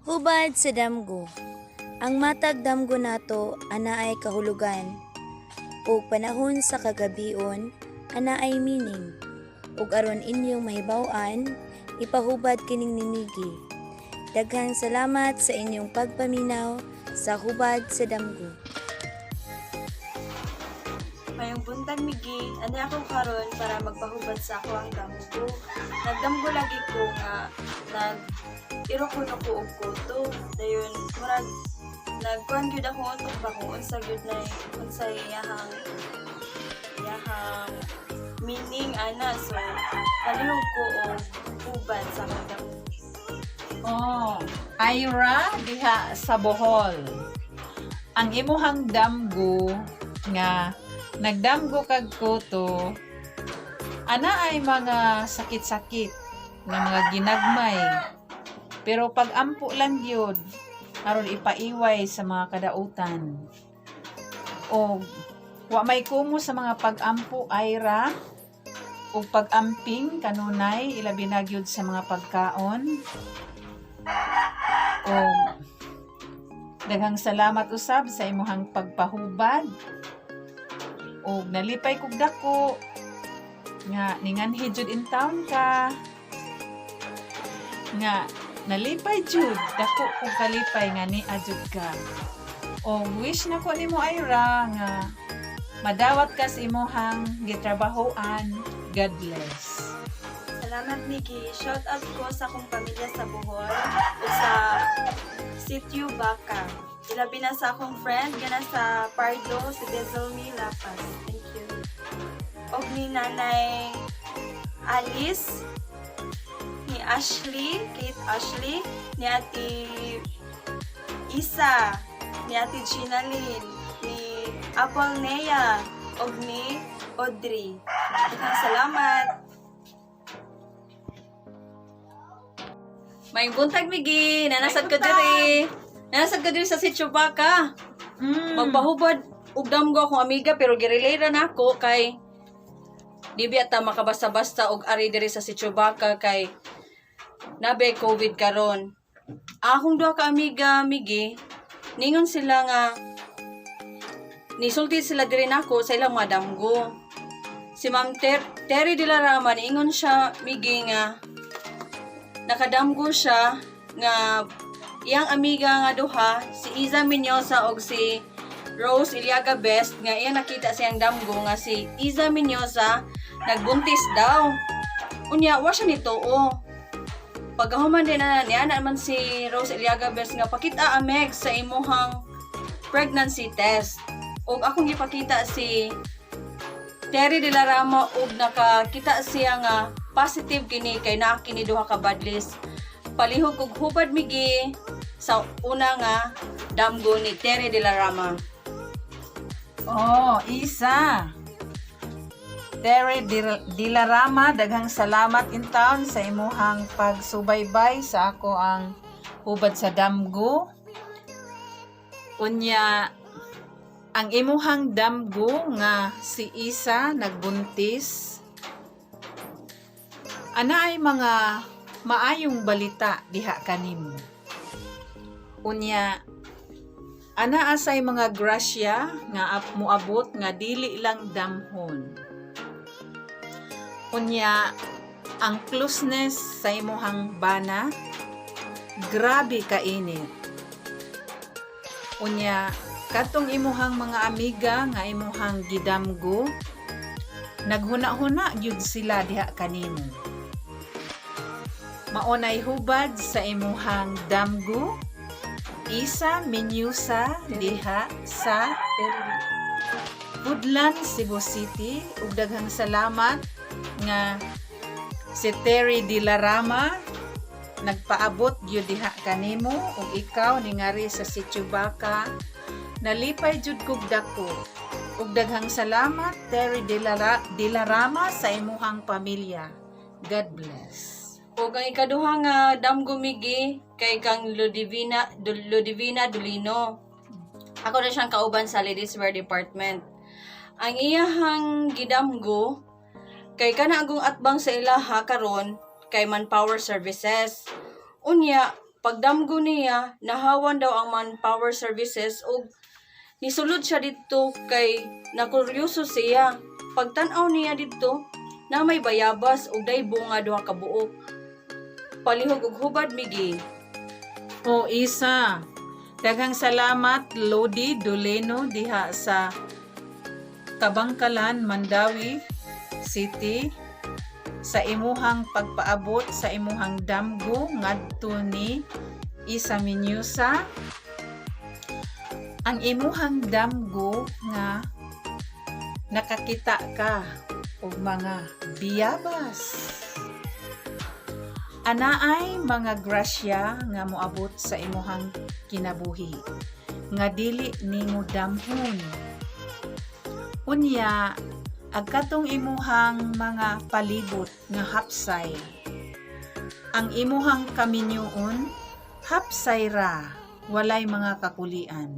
Hubad sa damgo. Ang matag damgo nato ana ay kahulugan. Ug panahon sa kagabion ana ay meaning. Ug aron inyong mahibaw-an, ipahubad kining nimigi. Daghang salamat sa inyong pagpaminaw sa hubad sa damgo. Mayong buntag migi, ani ako karon para magpahubad sa ako ang damgo. Nagdamgo lagi ko nga iro ko na ko og koto. Dayon murag nagkuan gyud ako utok ba kung unsa gyud na unsay yahang meaning ana, so palihog ko og hubad sa akong damgo. Oh, Ira diha sa Bohol. Ang imuhang damgo nga nagdamgo kag koto ana ay mga sakit-sakit nga mga ginagmay. Pero pag ampo lang yun, aron ipaiway sa mga kadautan. O wa may kumo sa mga pag-ampo Ira o pag-amping kanunay ilabi na gyud sa mga pagkaon. O daghang salamat usab sa imuhang pagpahubad. O nalipay kog dako nga ninganhi jud in town ka. Nga nalipay jud dako kog kalipay nga ni adjud ka. O wish nako nimo Ira nga madawat ka sa imuhang gitrabahoan. God bless. Salamat Miki. Shout out ko sa akong pamilya sa Bohol o sa Sitio Baka. Ilabi na sa akong friend gana sa Pardo, si Dezelmi Lapas. Thank you. Og ni Nanay Alice, ni Ashley, Kate Ashley, ni Ate Isa, ni Ate Ginalyn, ni Apple Nea, og ni Audrey. Salamat. May buntag migi, nanasad ko diri. Nanasad ko diri sa Sitio Baka. Magpahubad og damgo akong amiga pero girilera na ako kay di biya ta makabasta-basta og ari diri sa Sitio Baka kay nabe COVID karon. Akong duha ka amiga migi, ningon sila nga nisulti sila diri nako sa ilang mga damgo. Si Ma'am Terry de la Rama niingon siya migi nga nakadamgo siya nga iyang amiga nga duha, si Iza Minyosa og si Rose Iliaga Best nga iya nakita siyang damgo nga si Iza Minyosa nagbuntis daw. Unya wa siya nituo. Pagkahuman din na niya naman si Rose Iliaga Best nga pakita ameg sa imuhang pregnancy test. Og akong gipakita si Terry de la Rama og nakakita siya nga positive kini kay naa kini duha ka badlis. Palihog og hubad migi sa una nga damgo ni Terry de la Rama. Oh, Isa. Terry de la Rama, daghang salamat in town sa imuhang pagsubaybay sa ako ang hubad sa damgo. Unya, ang imuhang damgo nga si Isa nagbuntis. Ana ay mga maayong balita diha kanimo. Unya, ana asay mga grasya nga moabot nga dili lang damhon. Unya, ang closeness sa imuhang bana grabe kainit. Unya, katong imuhang mga amiga nga imuhang gidamgo naghuna-huna gyud sila diha kanimo. Maunay hubad sa imuhang damgo Isa Minyosa diha sa Woodland, Cebu City. Ug daghang salamat nga si Terry de la Rama nagpaabot gyud diha kanimo ug ikaw ningari sa Sitio Baka nalipay jud kog dako. Ug daghang salamat Terry de la Rama sa imuhang pamilya. God bless. Ug ang ikaduha nga damgo migi kay kang Ludivina Dolino. Ako na siyang kauban sa Ladies Wear Department. Ang iyahang gidamgo kay kana agong atbang sa ilaha karon kay Manpower Services. Unya, pagdamgo niya, nahawan daw ang manpower services ug nisulod siya dito kay nakuryoso siya. Pagtan-aw niya dito na may bayabas ug day bunga duha ka buok. Palihog ug hubad migi. O Isa, daghang salamat Lodi Doleno diha sa Kabangkalan, Mandawi City sa imuhang pagpaabot sa imuhang damgo ngadto ni Isa Minyusa. Ang imuhang damgo nga nakakita ka og mga biyabas. Anaay mga grasya nga moabot sa imuhang kinabuhi nga dili nimo damhon. Unya, agkatong imuhang mga palibot nga hapsay. Ang imuhang kaminyoon, hapsay ra, walay mga kakulian.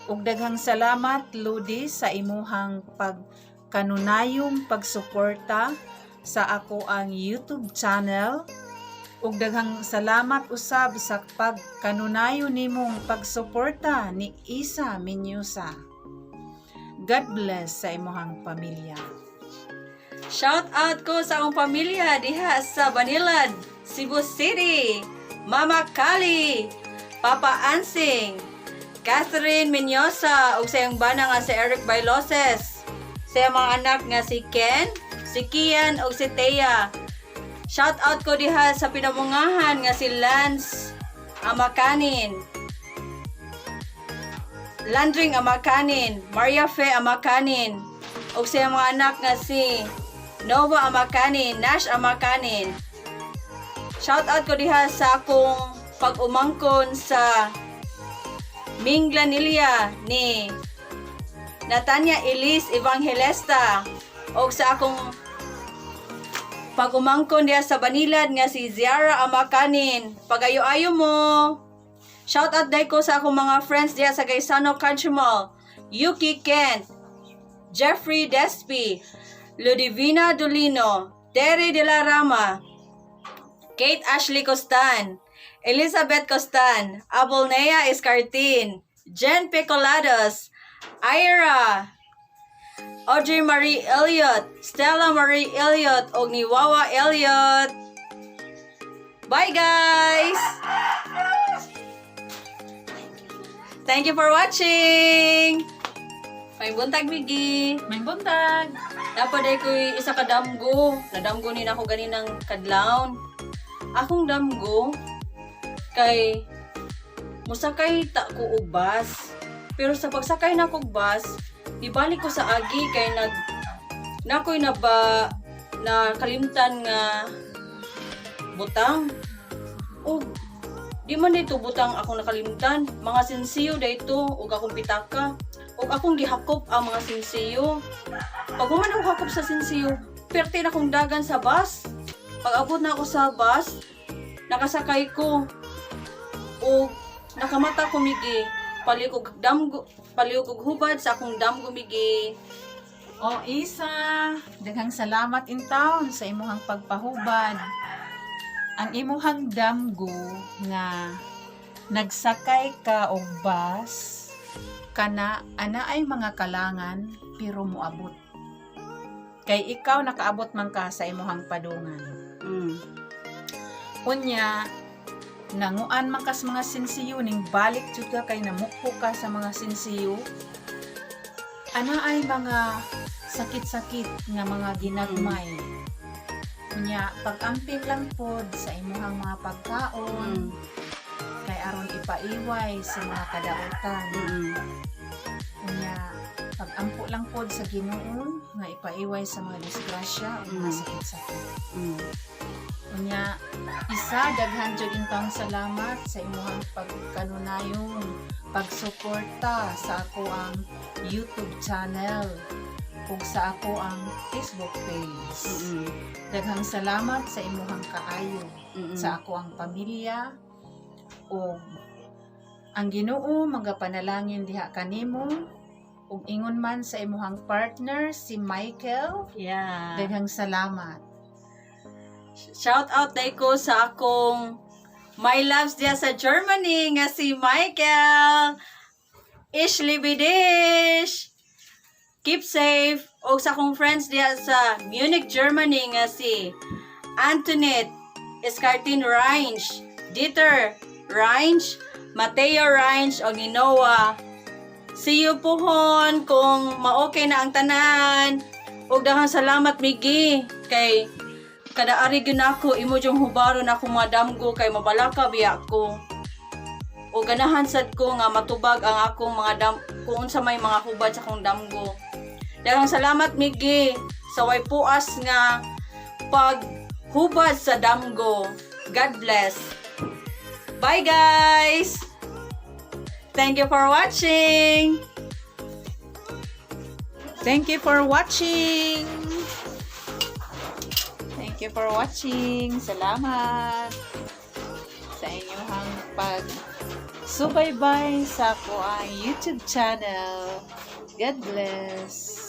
Ug daghang salamat Lodi sa imuhang pagkanunayong pagsuporta sa ako ang YouTube channel. Ug daghang salamat usab sa pagkanunayo nimong pagsuporta ni Isa Minyusa. God bless sa imuhang pamilya. Shout out ko sa akong pamilya diha sa Banilad, Cebu City. Mama Kali, Papa Ansing, Catherine Minyosa ug sa iyang bana nga si Eric Bailoses. Sa iyang mga anak nga si Ken, si Kian ug si Thea. Shout out ko diha sa pinamungahan nga si Lance Amakanin, Landring Amakanin, Maria Fe Amakanin ug sa iyang mga anak nga si Nova Amakanin, Nash Amakanin. Shout out ko diha sa akong pag-umangkon sa Minglanilla ni Natanya Elise Evangelista o sa akong pag-umangkon diha sa Banilad nga si Ziara Amakanin. Pagayo-ayo mo. Shout out day ko sa akong mga friends diha sa Gaisano Country Mall, Yuki Kent, Jeffrey Despi, Ludivina Dolino, Terry De La Rama, Kate Ashley Costan, Elizabeth Costan, Abolnea Escartin, Jen Picolados, Ira, Audrey Marie Elliott, Stella Marie Elliott, og ni Wawa Elliott. Bye guys! Thank you for watching! May buntag Migi! May buntag! Napaday ko isa ka damgo. Nadamgo ni ako ganinang kadlawon. Akong damgo kay musakay ta ko og bus. Pero sa pagsakay na ko og bus, ibalik ko sa agi kay nakoy na ba na kalimtan nga butang. O di man dito butang akong nakalimtan. Mga sinsiyo dayto ug akong pitaka. Ug akong gihakop ang mga sinsiyo. Pag human ako hakop sa sinsiyo, perte na akong dagan sa bus. Pag abot na ako sa bus, nakasakay ko. O nakamata ko migi. Paligog hubad sa akong damgo migi. O Isa, daghang salamat in town sa imuhang pagpahubad. Ang imuhang damgo nga nagsakay ka og bus kana ana ay mga kalangan pero moabot. Kay ikaw nakaabot man ka sa imuhang padungan. Unya, nanguan man kas mga sinsiyo ning balik jud ka kay namukpo ka sa mga sinsiyo. Ana ay mga sakit-sakit nga mga ginagmay. Unya, pag-amping lang pod sa imuhang mga pagkaon kay aron ipaiway sa mga kadautan. Unya, pag-ampo lang pod sa Ginoo nga ipaiway sa mga disgrasya o mga sakit-sakit. Unya, Isa, daghan jud intang salamat sa imuhang pagkanunayong pagsuporta sa ako ang YouTube channel ug sa ako ang Facebook page. Daghang salamat sa imuhang kaayo sa ako ang pamilya ug ang Ginoo magapanalangin diha kanimo ug ingon man sa imuhang partner si Michael. Yeah. Daghang salamat. Shout out day ko sa akong My loves diya sa Germany nga si Michael. Ishli Bidish. Keep safe. O sa kong friends diya sa Munich, Germany nga si Antoinette Escartin Range, Dieter Range, Mateo Range, o ni Noah. See you pohon kung ma-okay na ang tanan. Ug daghang salamat Migi kay kada ari gyud ako imo jung hubaron ako mga damgo kay mabalaka biya ko. O ganahan sad ko nga matubag ang akong mga kung unsa may mga hubad sa akong damgo. Daghang salamat Migi sa way puas nga paghubad sa damgo. God bless. Bye guys. Thank you for watching. Thank you for watching. Thank you for watching. Salamat sa inyong pag-subaybay sa ako ang YouTube channel. God bless.